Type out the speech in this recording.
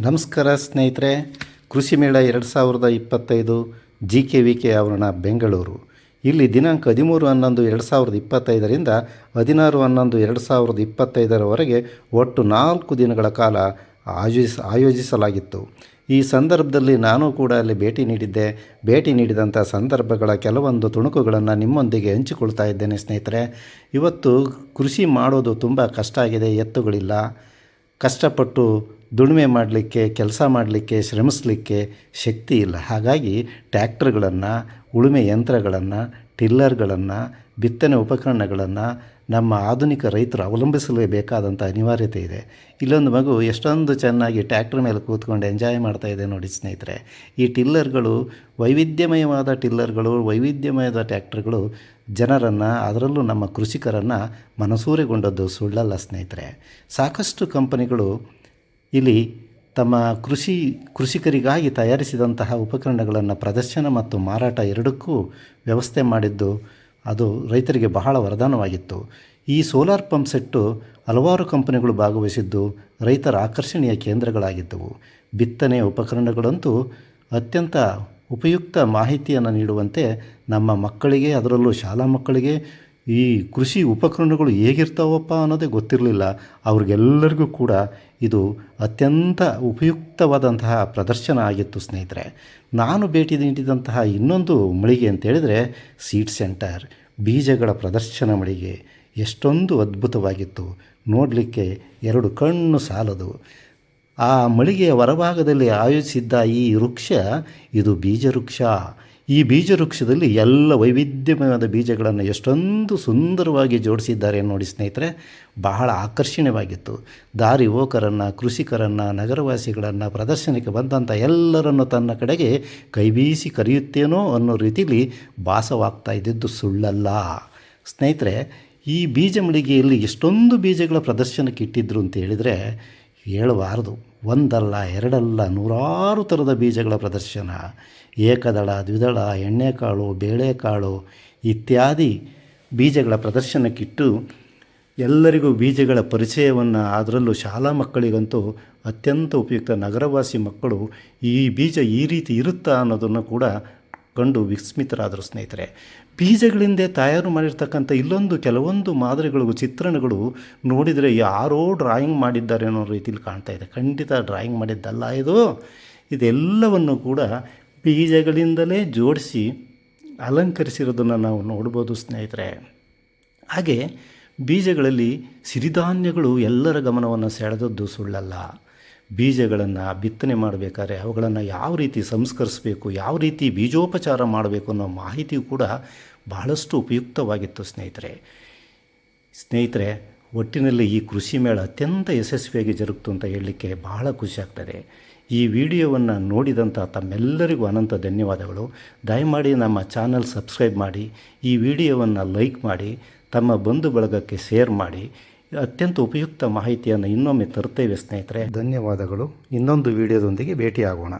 ನಮಸ್ಕಾರ ಸ್ನೇಹಿತರೆ. ಕೃಷಿ ಮೇಳ 2025 GKVK ಆವರಣ ಬೆಂಗಳೂರು. ಇಲ್ಲಿ ದಿನಾಂಕ 13/11/2025ರಿಂದ 16/11/2025ರವರೆಗೆ ಒಟ್ಟು 4 ದಿನಗಳ ಕಾಲ ಆಯೋಜಿಸಲಾಗಿತ್ತು. ಈ ಸಂದರ್ಭದಲ್ಲಿ ನಾನು ಕೂಡ ಅಲ್ಲಿ ಭೇಟಿ ನೀಡಿದಂಥ ಸಂದರ್ಭಗಳ ಕೆಲವೊಂದು ತುಣುಕುಗಳನ್ನು ನಿಮ್ಮೊಂದಿಗೆ ಹಂಚಿಕೊಳ್ತಾ ಇದ್ದೇನೆ ಸ್ನೇಹಿತರೆ. ಇವತ್ತು ಕೃಷಿ ಮಾಡೋದು ತುಂಬ ಕಷ್ಟ ಆಗಿದೆ. ಎತ್ತುಗಳಿಲ್ಲ, ಕಷ್ಟಪಟ್ಟು ದುಡಿಮೆ ಮಾಡಲಿಕ್ಕೆ, ಕೆಲಸ ಮಾಡಲಿಕ್ಕೆ, ಶ್ರಮಿಸಲಿಕ್ಕೆ ಶಕ್ತಿ ಇಲ್ಲ. ಹಾಗಾಗಿ ಟ್ಯಾಕ್ಟರ್ಗಳನ್ನು, ಉಳುಮೆ ಯಂತ್ರಗಳನ್ನು, ಟಿಲ್ಲರ್ಗಳನ್ನು, ಬಿತ್ತನೆ ಉಪಕರಣಗಳನ್ನು ನಮ್ಮ ಆಧುನಿಕ ರೈತರು ಅವಲಂಬಿಸಲೇಬೇಕಾದಂಥ ಅನಿವಾರ್ಯತೆ ಇದೆ. ಇಲ್ಲೊಂದು ಮಗು ಎಷ್ಟೊಂದು ಚೆನ್ನಾಗಿ ಟ್ಯಾಕ್ಟರ್ ಮೇಲೆ ಕೂತ್ಕೊಂಡು ಎಂಜಾಯ್ ಮಾಡ್ತಾ ಇದೆ ನೋಡಿ ಸ್ನೇಹಿತರೆ. ಈ ಟಿಲ್ಲರ್ಗಳು ವೈವಿಧ್ಯಮಯವಾದ ಟ್ಯಾಕ್ಟರ್ಗಳು ಜನರನ್ನು, ಅದರಲ್ಲೂ ನಮ್ಮ ಕೃಷಿಕರನ್ನು ಮನಸೂರೆಗೊಂಡದ್ದು ಸುಳ್ಳಲ್ಲ ಸ್ನೇಹಿತರೆ. ಸಾಕಷ್ಟು ಕಂಪನಿಗಳು ಇಲ್ಲಿ ತಮ್ಮ ಕೃಷಿಕರಿಗಾಗಿ ತಯಾರಿಸಿದಂತಹ ಉಪಕರಣಗಳನ್ನು ಪ್ರದರ್ಶನ ಮತ್ತು ಮಾರಾಟ ಎರಡಕ್ಕೂ ವ್ಯವಸ್ಥೆ ಮಾಡಿದ್ದು ಅದು ರೈತರಿಗೆ ಬಹಳ ವರದಾನವಾಗಿತ್ತು. ಈ ಸೋಲಾರ್ ಪಂಪ್ ಸೆಟ್ಟು ಹಲವಾರು ಕಂಪನಿಗಳು ಭಾಗವಹಿಸಿದ್ದು ರೈತರ ಆಕರ್ಷಣೀಯ ಕೇಂದ್ರಗಳಾಗಿದ್ದವು. ಬಿತ್ತನೆ ಉಪಕರಣಗಳಂತೂ ಅತ್ಯಂತ ಉಪಯುಕ್ತ ಮಾಹಿತಿಯನ್ನು ನೀಡುವಂತೆ ನಮ್ಮ ಮಕ್ಕಳಿಗೆ, ಅದರಲ್ಲೂ ಶಾಲಾ ಮಕ್ಕಳಿಗೆ ಈ ಕೃಷಿ ಉಪಕರಣಗಳು ಹೇಗಿರ್ತಾವಪ್ಪ ಅನ್ನೋದೇ ಗೊತ್ತಿರಲಿಲ್ಲ. ಅವ್ರಿಗೆಲ್ಲರಿಗೂ ಕೂಡ ಇದು ಅತ್ಯಂತ ಉಪಯುಕ್ತವಾದಂತಹ ಪ್ರದರ್ಶನ ಆಗಿತ್ತು ಸ್ನೇಹಿತರೆ. ನಾನು ಭೇಟಿ ನೀಡಿದಂತಹ ಇನ್ನೊಂದು ಮಳಿಗೆ ಅಂತೇಳಿದರೆ ಸೀಡ್ ಸೆಂಟರ್, ಬೀಜಗಳ ಪ್ರದರ್ಶನ ಮಳಿಗೆ ಎಷ್ಟೊಂದು ಅದ್ಭುತವಾಗಿತ್ತು. ನೋಡಲಿಕ್ಕೆ 2 ಕಣ್ಣು ಸಾಲದು. ಆ ಮಳಿಗೆಯ ಹೊರಭಾಗದಲ್ಲಿ ಆಯೋಜಿಸಿದ್ದ ಈ ವೃಕ್ಷ, ಇದು ಬೀಜ ವೃಕ್ಷ. ಈ ಬೀಜ ವೃಕ್ಷದಲ್ಲಿ ಎಲ್ಲ ವೈವಿಧ್ಯಮಯವಾದ ಬೀಜಗಳನ್ನು ಎಷ್ಟೊಂದು ಸುಂದರವಾಗಿ ಜೋಡಿಸಿದ್ದಾರೆ ನೋಡಿ ಸ್ನೇಹಿತರೆ. ಬಹಳ ಆಕರ್ಷಣೀಯವಾಗಿತ್ತು. ದಾರಿ ಹೋಕರನ್ನು, ಕೃಷಿಕರನ್ನು, ನಗರವಾಸಿಗಳನ್ನು, ಪ್ರದರ್ಶನಕ್ಕೆ ಬಂದಂಥ ಎಲ್ಲರನ್ನು ತನ್ನ ಕಡೆಗೆ ಕೈಬೀಸಿ ಕರೆಯುತ್ತೇನೋ ಅನ್ನೋ ರೀತಿಯಲ್ಲಿ ಭಾಸವಾಗ್ತಾ ಇದ್ದಿದ್ದು ಸುಳ್ಳಲ್ಲ ಸ್ನೇಹಿತರೆ. ಈ ಬೀಜ ಮಳಿಗೆಯಲ್ಲಿ ಎಷ್ಟೊಂದು ಬೀಜಗಳ ಪ್ರದರ್ಶನಕ್ಕೆ ಇಟ್ಟಿದ್ರು ಅಂತ ಹೇಳಿದರೆ ಹೇಳಬಾರದು. ಒಂದಲ್ಲ, ಎರಡಲ್ಲ, ನೂರಾರು ಥರದ ಬೀಜಗಳ ಪ್ರದರ್ಶನ. ಏಕದಳ, ದ್ವಿದಳ, ಎಣ್ಣೆಕಾಳು, ಬೇಳೆಕಾಳು ಇತ್ಯಾದಿ ಬೀಜಗಳ ಪ್ರದರ್ಶನಕ್ಕಿಟ್ಟು ಎಲ್ಲರಿಗೂ ಬೀಜಗಳ ಪರಿಚಯವನ್ನು, ಅದರಲ್ಲೂ ಶಾಲಾ ಮಕ್ಕಳಿಗಂತೂ ಅತ್ಯಂತ ಉಪಯುಕ್ತ. ನಗರವಾಸಿ ಮಕ್ಕಳು ಈ ಬೀಜ ಈ ರೀತಿ ಇರುತ್ತಾ ಅನ್ನೋದನ್ನು ಕೂಡ ಕಂಡು ವಿಸ್ಮಿತರಾದರು ಸ್ನೇಹಿತರೆ. ಬೀಜಗಳಿಂದ ತಯಾರು ಮಾಡಿರ್ತಕ್ಕಂಥ ಕೆಲವೊಂದು ಮಾದರಿಗಳು, ಚಿತ್ರಣಗಳು ನೋಡಿದರೆ ಯಾರೋ ಡ್ರಾಯಿಂಗ್ ಮಾಡಿದ್ದಾರೆ ಅನ್ನೋ ರೀತಿಯಲ್ಲಿ ಕಾಣ್ತಾ ಇದೆ. ಖಂಡಿತ ಡ್ರಾಯಿಂಗ್ ಮಾಡಿದ್ದಲ್ಲ ಇದೆಲ್ಲವನ್ನು ಕೂಡ ಬೀಜಗಳಿಂದಲೇ ಜೋಡಿಸಿ ಅಲಂಕರಿಸಿರೋದನ್ನು ನಾವು ನೋಡ್ಬೋದು ಸ್ನೇಹಿತರೆ. ಹಾಗೆ ಬೀಜಗಳಲ್ಲಿ ಸಿರಿಧಾನ್ಯಗಳು ಎಲ್ಲರ ಗಮನವನ್ನು ಸೆಳೆದದ್ದು ಸುಳ್ಳಲ್ಲ. ಬೀಜಗಳನ್ನು ಬಿತ್ತನೆ ಮಾಡಬೇಕಾದ್ರೆ ಅವುಗಳನ್ನು ಯಾವ ರೀತಿ ಸಂಸ್ಕರಿಸಬೇಕು, ಯಾವ ರೀತಿ ಬೀಜೋಪಚಾರ ಮಾಡಬೇಕು ಅನ್ನೋ ಮಾಹಿತಿಯು ಕೂಡ ಬಹಳಷ್ಟು ಉಪಯುಕ್ತವಾಗಿತ್ತು ಸ್ನೇಹಿತರೆ. ಒಟ್ಟಿನಲ್ಲಿ ಈ ಕೃಷಿ ಮೇಳ ಅತ್ಯಂತ ಯಶಸ್ವಿಯಾಗಿ ಜರುಗಿತು ಅಂತ ಹೇಳಲಿಕ್ಕೆ ಬಹಳ ಖುಷಿಯಾಗ್ತದೆ. ಈ ವಿಡಿಯೋವನ್ನು ನೋಡಿದಂಥ ತಮ್ಮೆಲ್ಲರಿಗೂ ಅನಂತ ಧನ್ಯವಾದಗಳು. ದಯಮಾಡಿ ನಮ್ಮ ಚಾನಲ್ ಸಬ್ಸ್ಕ್ರೈಬ್ ಮಾಡಿ, ಈ ವಿಡಿಯೋವನ್ನು ಲೈಕ್ ಮಾಡಿ, ತಮ್ಮ ಬಂಧು ಬಳಗಕ್ಕೆ ಶೇರ್ ಮಾಡಿ. ಅತ್ಯಂತ ಉಪಯುಕ್ತ ಮಾಹಿತಿಯನ್ನು ಇನ್ನೊಮ್ಮೆ ತರ್ತೇವೆ ಸ್ನೇಹಿತರೆ. ಧನ್ಯವಾದಗಳು. ಇನ್ನೊಂದು ವಿಡಿಯೋದೊಂದಿಗೆ ಭೇಟಿಯಾಗೋಣ.